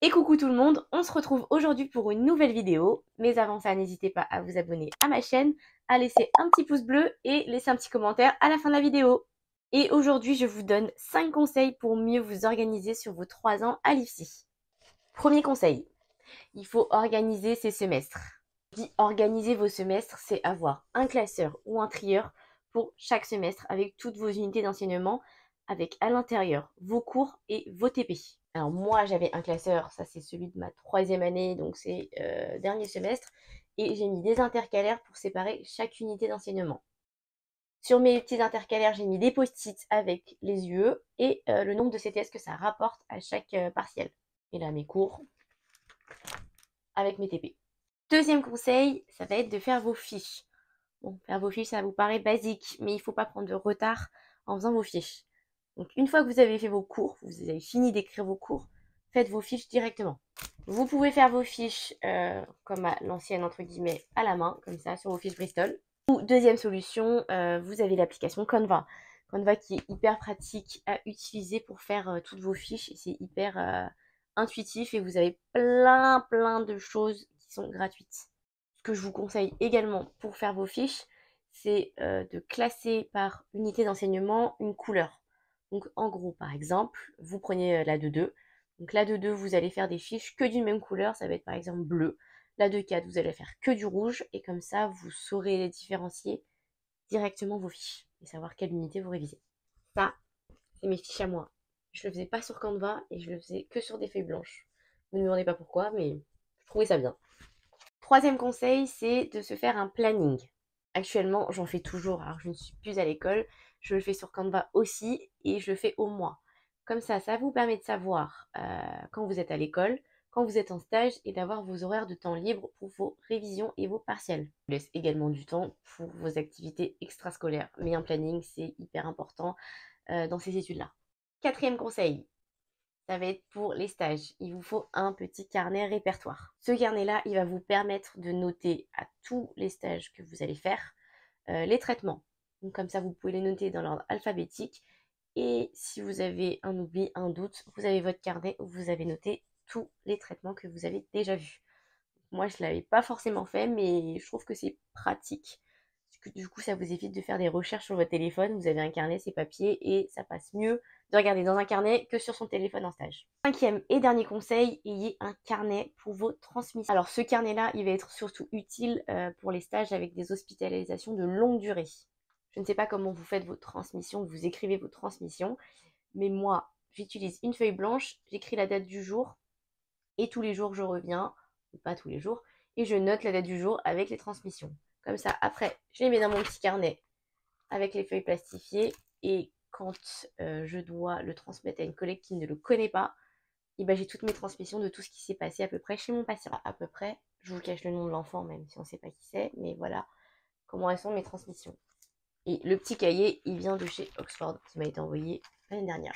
Et coucou tout le monde, on se retrouve aujourd'hui pour une nouvelle vidéo. Mais avant ça, n'hésitez pas à vous abonner à ma chaîne, à laisser un petit pouce bleu et laisser un petit commentaire à la fin de la vidéo. Et aujourd'hui, je vous donne 5 conseils pour mieux vous organiser sur vos 3 ans à l'IFSI. Premier conseil, il faut organiser ses semestres. Je dis organiser vos semestres, c'est avoir un classeur ou un trieur pour chaque semestre avec toutes vos unités d'enseignement, avec à l'intérieur vos cours et vos TP. Alors moi j'avais un classeur, ça c'est celui de ma 3e année, donc c'est dernier semestre, et j'ai mis des intercalaires pour séparer chaque unité d'enseignement. Sur mes petits intercalaires, j'ai mis des post-it avec les UE et le nombre de CTS que ça rapporte à chaque partiel. Et là mes cours avec mes TP. Deuxième conseil, ça va être de faire vos fiches. Bon, faire vos fiches, ça vous paraît basique, mais il ne faut pas prendre de retard en faisant vos fiches. Donc une fois que vous avez fait vos cours, vous avez fini d'écrire vos cours, faites vos fiches directement. Vous pouvez faire vos fiches comme à l'ancienne entre guillemets à la main, comme ça, sur vos fiches Bristol. Ou deuxième solution, vous avez l'application Canva. Canva qui est hyper pratique à utiliser pour faire toutes vos fiches et c'est hyper intuitif et vous avez plein de choses qui sont gratuites. Ce que je vous conseille également pour faire vos fiches, c'est de classer par unité d'enseignement une couleur. Donc en gros, par exemple, vous prenez la 2-2. Donc la 2-2, vous allez faire des fiches que d'une même couleur, ça va être par exemple bleu. La 2-4, vous allez faire que du rouge et comme ça, vous saurez les différencier directement vos fiches et savoir quelle unité vous révisez. Ça, c'est mes fiches à moi. Je le faisais pas sur Canva et je le faisais que sur des feuilles blanches. Vous ne me demandez pas pourquoi, mais je trouvais ça bien. Troisième conseil, c'est de se faire un planning. Actuellement, j'en fais toujours, alors je ne suis plus à l'école, je le fais sur Canva aussi et je le fais au mois. Comme ça vous permet de savoir quand vous êtes à l'école, quand vous êtes en stage et d'avoir vos horaires de temps libre pour vos révisions et vos partiels. Je vous laisse également du temps pour vos activités extrascolaires, mais un planning, c'est hyper important dans ces études-là. Quatrième conseil, ça va être pour les stages. Il vous faut un petit carnet répertoire. Ce carnet-là, il va vous permettre de noter à tous les stages que vous allez faire les traitements. Donc comme ça, vous pouvez les noter dans l'ordre alphabétique. Et si vous avez un oubli, un doute, vous avez votre carnet où vous avez noté tous les traitements que vous avez déjà vus. Moi, je ne l'avais pas forcément fait, mais je trouve que c'est pratique. Parce que du coup, ça vous évite de faire des recherches sur votre téléphone. Vous avez un carnet, c'est papier, et ça passe mieux de regarder dans un carnet que sur son téléphone en stage. Cinquième et dernier conseil, ayez un carnet pour vos transmissions. Alors ce carnet-là, il va être surtout utile pour les stages avec des hospitalisations de longue durée. Je ne sais pas comment vous faites vos transmissions, vous écrivez vos transmissions, mais moi, j'utilise une feuille blanche, j'écris la date du jour, et tous les jours je reviens, ou pas tous les jours, et je note la date du jour avec les transmissions. Comme ça, après, je les mets dans mon petit carnet avec les feuilles plastifiées, et quand je dois le transmettre à une collègue qui ne le connaît pas, et ben j'ai toutes mes transmissions de tout ce qui s'est passé à peu près chez mon patient. À peu près, je vous cache le nom de l'enfant même si on ne sait pas qui c'est, mais voilà comment elles sont mes transmissions. Et le petit cahier, il vient de chez Oxford, qui m'a été envoyé l'année dernière.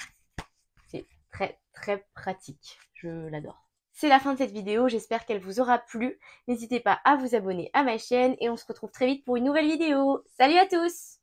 C'est très pratique, je l'adore. C'est la fin de cette vidéo, j'espère qu'elle vous aura plu. N'hésitez pas à vous abonner à ma chaîne et on se retrouve très vite pour une nouvelle vidéo. Salut à tous!